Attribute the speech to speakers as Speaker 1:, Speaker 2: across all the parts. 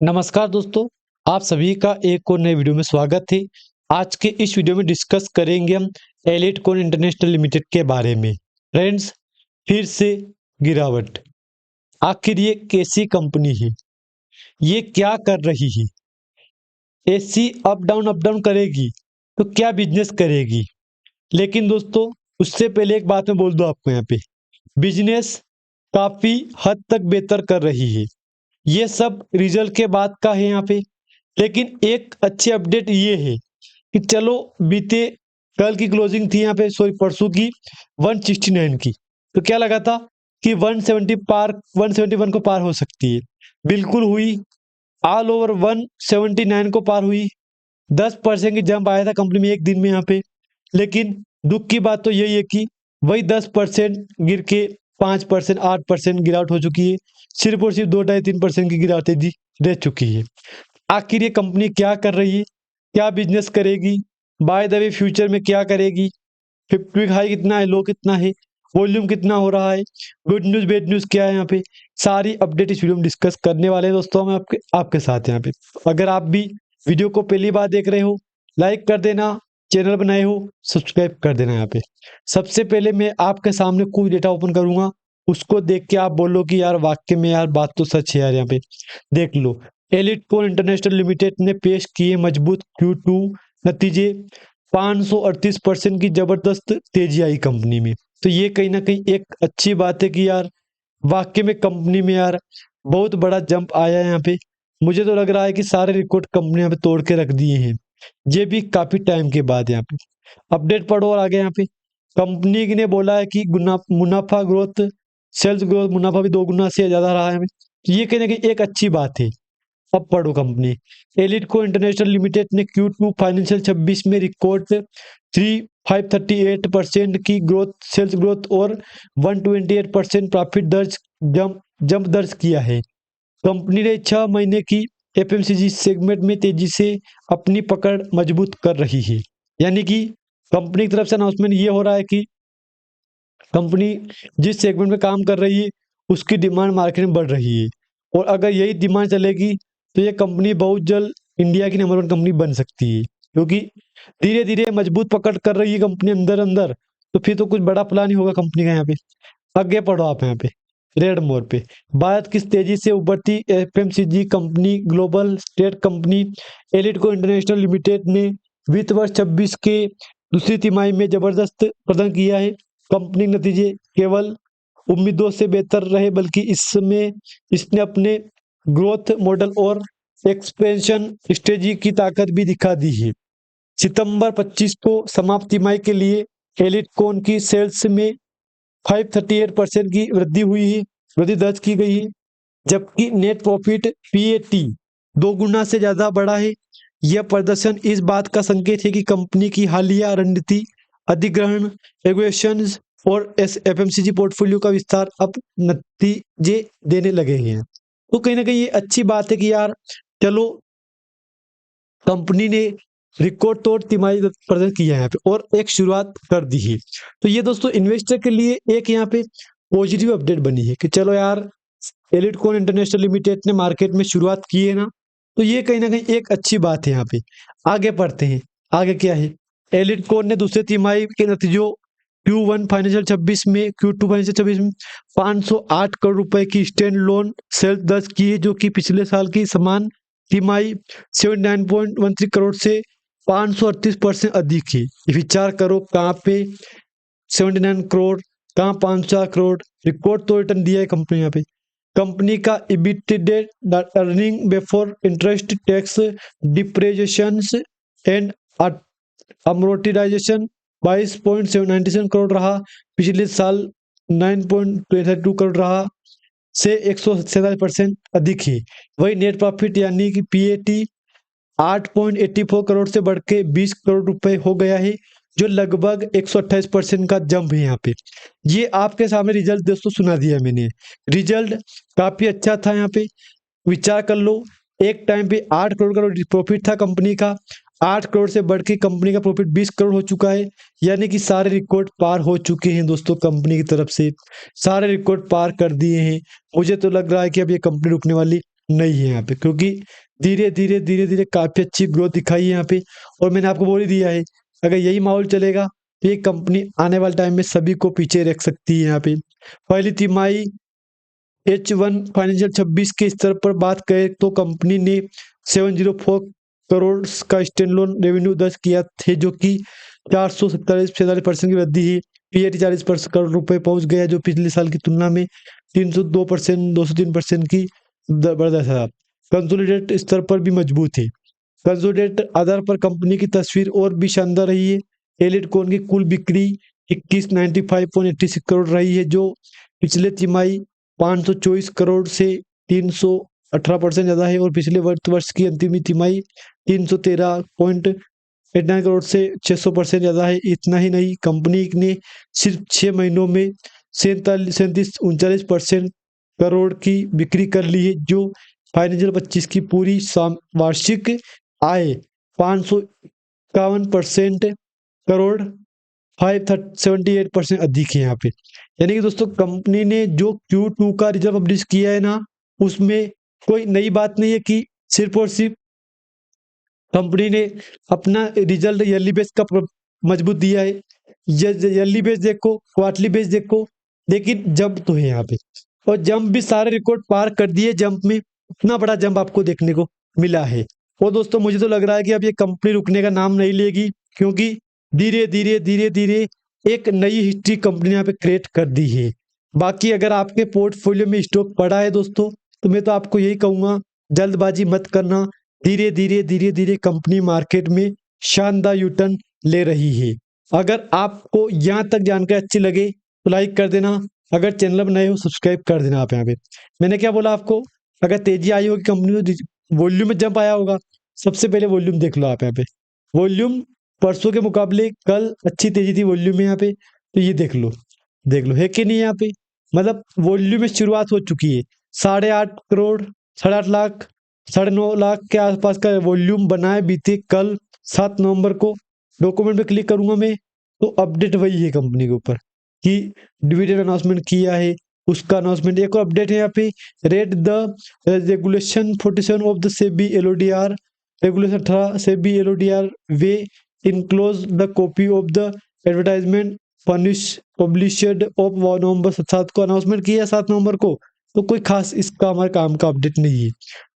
Speaker 1: नमस्कार दोस्तों, आप सभी का एक और नए वीडियो में स्वागत है। आज के इस वीडियो में डिस्कस करेंगे हम एलिटकॉन इंटरनेशनल लिमिटेड के बारे में। फ्रेंड्स, फिर से गिरावट। आखिर ये कैसी कंपनी है? ये क्या कर रही है? ऐसी अप डाउन करेगी तो क्या बिजनेस करेगी? लेकिन दोस्तों, उससे पहले एक बात मैं बोल दूं आपको, यहाँ पे बिजनेस काफी हद तक बेहतर कर रही है। ये सब रिजल्ट के बाद का है यहाँ पे। लेकिन एक अच्छी अपडेट ये है कि चलो, बीते कल की क्लोजिंग थी यहाँ पे, सॉरी परसों की, 169 की। तो क्या लगा था कि 170 पार, 171 को पार हो सकती है। बिल्कुल हुई। ऑल ओवर 179 को पार हुई। 10% की जंप आया था कंपनी में एक दिन में यहाँ पे। लेकिन दुख की बात तो यही है कि वही 10% गिर के 5%, 8% गिरावट हो चुकी है। सिर्फ और सिर्फ 2-2.5-3% की गिरावट रह चुकी है। आखिर ये कंपनी क्या कर रही है? क्या बिजनेस करेगी? बाय द वे, फ्यूचर में क्या करेगी? 50 हाई कितना है, लो कितना है, वॉल्यूम कितना हो रहा है, गुड न्यूज़ बैड न्यूज़ क्या है, यहाँ पे सारी अपडेट इस वीडियो में डिस्कस करने वाले हैं दोस्तों। हम आपके साथ यहाँ पे। अगर आप भी वीडियो को पहली बार देख रहे हो, लाइक कर देना। चैनल बनाए हो, सब्सक्राइब कर देना। यहाँ पे सबसे पहले मैं आपके सामने कोई डेटा ओपन करूंगा, उसको देख के आप बोलो कि यार वाक्य में यार बात तो सच है यार। यहाँ पे देख लो, एलिटकॉन इंटरनेशनल लिमिटेड ने पेश किए मजबूत Q2 नतीजे। 538% की जबरदस्त तेजी आई कंपनी में। तो ये कहीं ना कहीं एक अच्छी बात है कि यार वाकई में कंपनी में यार बहुत बड़ा जंप आया है यहाँ पे। मुझे तो लग रहा है कि सारे रिकॉर्ड कंपनी यहाँ पे तोड़ के रख दिए हैं, ये भी काफी टाइम के बाद। यहाँ पे अपडेट पढ़ो और आगे यहाँ पे कंपनी ने बोला है कि मुनाफा ग्रोथ, सेल्स ग्रोथ, मुनाफा भी 2 गुना से ज्यादा रहा है हमें। तो ये कहीं ना कहीं एक अच्छी बात है। अब पढ़ो कंपनी एलिटको इंटरनेशनल लिमिटेड ने Q2 फाइनेंशियल 26 में रिकॉर्ड 3538% की ग्रोथ, सेल्स ग्रोथ और 128% प्रॉफिट जंप दर्ज किया है। कंपनी ने 6 महीने की FMCG सेगमेंट में तेजी से अपनी पकड़ मजबूत कर रही है। यानी कि कंपनी की तरफ से अनाउंसमेंट ये हो रहा है कि कंपनी जिस सेगमेंट में काम कर रही है उसकी डिमांड मार्केट में बढ़ रही है। और अगर यही डिमांड चलेगी तो ये कंपनी बहुत जल्द इंडिया की नंबर 1 कंपनी बन सकती है, क्योंकि धीरे धीरे मजबूत पकड़ कर रही है कंपनी अंदर अंदर। तो फिर तो कुछ बड़ा प्लान ही होगा कंपनी का। यहाँ पे आगे पढ़ो आप, यहाँ पे रेड मोर पे भारत की तेजी से उभरती FMCG company global state company Elitco international limited ने वित्त वर्ष 26 के दूसरी तिमाही में जबरदस्त प्रदर्शन किया है। कंपनी के नतीजे केवल उम्मीदों से बेहतर रहे, बल्कि इसने अपने ग्रोथ मॉडल और एक्सपेंशन स्ट्रेटजी की ताकत भी दिखा दी है। सितंबर 25 को समाप्त तिमाही के लिए एलिटकॉन की सेल्स में 538% की वृद्धि दर्ज की गई है, जबकि नेट प्रॉफिट PAT 2 गुना से ज्यादा बढ़ा है। यह प्रदर्शन इस बात का संकेत है कि कंपनी की हालिया रणनीति, अधिग्रहण, एग्रेशंस और FMCG पोर्टफोलियो का विस्तार अब नतीजे देने लगे हैं। तो कहीं ना कहीं ये अच्छी बात है कि यार चलो, कंपनी ने रिकॉर्ड तोड़ तिमाही प्रदर्शन किया है यहाँ पे और एक शुरुआत कर दी है। तो ये दोस्तों इन्वेस्टर के लिए एक यहाँ पे पॉजिटिव अपडेट बनी है कि चलो यार, एलिटकॉन इंटरनेशनल लिमिटेड ने मार्केट में शुरुआत की है ना। तो ये कहीं ना कहीं एक अच्छी बात है। यहाँ पे आगे पढ़ते हैं, आगे क्या है। एलिटकॉन ने दूसरे तिमाही के नतीजों Q1 फाइनेंशियल 26 में, Q2 फाइनेंशियल 26 में 508 करोड़ रुपए की स्टैंड लोन सेल्स दर्ज की है, जो कि पिछले साल की समान तिमाही 79.13 करोड़ से 538% अधिक है। विचार करो, कहाँ पे 79 करोड़, कहाँ 504 करोड़। रिकॉर्ड तो रिटर्न दिया है कंपनी यहाँ पे। कंपनी का EBITDA earning before interest, tax, depreciations and amortisation 22.97 crore रहा। पिछले साल 9.22 करोड़ रहा से 147% अधिक है। वही नेट प्रॉफिट यानी कि PAT 8.84 करोड़ से बढ़ के 20 करोड़ रुपए हो गया है, जो लगभग 128% का जंप है। यहाँ पे ये आपके सामने रिजल्ट दोस्तों सुना दिया मैंने। रिजल्ट काफी अच्छा था। यहाँ पे विचार कर लो, एक टाइम पे 8 करोड़ का प्रॉफिट था कंपनी का। 8 करोड़ से बढ़ के कंपनी का प्रॉफिट 20 करोड़ हो चुका है। यानी कि सारे रिकॉर्ड पार हो चुके हैं दोस्तों। कंपनी की तरफ से सारे रिकॉर्ड पार कर दिए हैं। मुझे तो लग रहा है कि अब ये कंपनी रुकने वाली नहीं है यहाँ पे, क्योंकि धीरे धीरे धीरे धीरे काफी अच्छी ग्रोथ दिखाई है यहाँ पे। और मैंने आपको बोल ही दिया है, अगर यही माहौल चलेगा तो ये कंपनी आने वाले टाइम में सभी को पीछे रख सकती है यहाँ पे। पहली तिमाही H1 फाइनेंशियल 26 के स्तर पर बात करें तो कंपनी ने 704 करोड़ का स्टैंडअलोन रेवेन्यू दर्ज किया थे, जो कि 447% की वृद्धि है। पीएटी 40 करोड़ रुपए पहुंच गया, जो पिछले साल की तुलना में 302% 203% की बढ़ा था। कंसोलिडेट स्तर पर भी मजबूत है। कंसोलिडेट आधार पर कंपनी की तस्वीर और भी शानदार रही है। एलिटकॉन की कुल बिक्री 2195.86 करोड़ रही है, जो पिछले तिमाही 524 करोड़ से 318% ज़्यादा है। और पिछले वर्ष की अंतिम तिमाही 313.89 करोड़ से 600% ज़्यादा है। इतना ही नहीं, कंपनी ने सिर्फ 6 महीनों में 37-39% करोड़ की बिक्री कर ली है, जो फाइनेंशियल 25 की पूरी वार्षिक आय 551% करोड़ 578% अधिक है यहाँ पे। यानी कि दोस्तों कंपनी ने जो Q2 का रिजल्ट पब्लिश किया है ना, उसमें कोई नई बात नहीं है कि सिर्फ और सिर्फ कंपनी ने अपना रिजल्ट ईयरली बेस का मजबूत दिया है। ईयरली बेस देखो, क्वार्टरली बेस देखो, लेकिन जंप तो है यहाँ पे। और जंप भी सारे रिकॉर्ड पार कर दिए। जंप में इतना बड़ा जंप आपको देखने को मिला है। और दोस्तों मुझे तो लग रहा है कि अब ये कंपनी रुकने का नाम नहीं लेगी, क्योंकि धीरे धीरे धीरे धीरे एक नई हिस्ट्री कंपनी ने यहाँ पे क्रिएट कर दी है। बाकी अगर आपके पोर्टफोलियो में स्टॉक पड़ा है दोस्तों, तो मैं तो आपको यही कहूँगा, जल्दबाजी मत करना। धीरे धीरे धीरे धीरे कंपनी मार्केट में शानदार यूटर्न ले रही है। अगर आपको यहाँ तक जानकारी अच्छी लगे तो लाइक कर देना। अगर चैनल पर नए हो सब्सक्राइब कर देना। आप यहाँ पे मैंने क्या बोला आपको, अगर तेजी आई होगी कंपनी में, वॉल्यूम में जंप आया होगा, सबसे पहले वॉल्यूम देख लो आप यहाँ पे। वॉल्यूम परसों के मुकाबले कल अच्छी तेजी थी वॉल्यूम में यहाँ पे, तो ये देख लो, देख लो है कि नहीं यहाँ पे। मतलब वॉल्यूम में शुरुआत हो चुकी है। 8.5 करोड़, 8.5 लाख, 9.5 लाख के आसपास का वॉल्यूम बनाए बीते कल 7 नवंबर को। डॉक्यूमेंट पे क्लिक करूंगा मैं, तो अपडेट वही है कंपनी के ऊपर कि डिविडेंड अनाउंसमेंट किया है, उसका अनाउंसमेंट। एक और अपडेट है यहाँ पे, read the regulation 47 of the SEBI LODR, regulation 18 SEBI LODR way enclose the copy of the advertisement published of November 7 को अनाउंसमेंट किया 7 नवंबर को। तो कोई खास इसका हमारे काम का अपडेट नहीं है।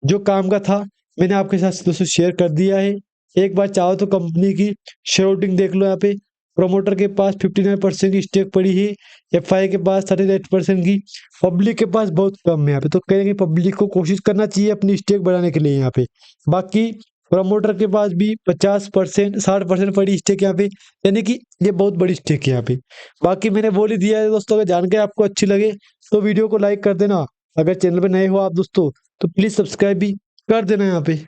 Speaker 1: जो काम का था मैंने आपके साथ दोस्तों शेयर कर दिया है। एक बार चाहो तो कंपनी की शेयर होल्डिंग देख लो यहाँ पे। प्रोमोटर के पास 59% की स्टेक पड़ी है, एफआई के पास 38% की, पब्लिक के पास बहुत कम है यहाँ पे। तो कहेंगे पब्लिक को कोशिश करना चाहिए अपनी स्टेक बढ़ाने के लिए यहाँ पे। बाकी प्रमोटर के पास भी 50% 60% पड़ी स्टेक यहाँ पे, यानी कि ये बहुत बड़ी स्टेक है यहाँ पे। बाकी मैंने बोल ही दिया है दोस्तों, अगर जानकारी आपको अच्छी लगे तो वीडियो को लाइक कर देना। अगर चैनल पे नए हो आप दोस्तों, तो प्लीज सब्सक्राइब भी कर देना यहाँ पे।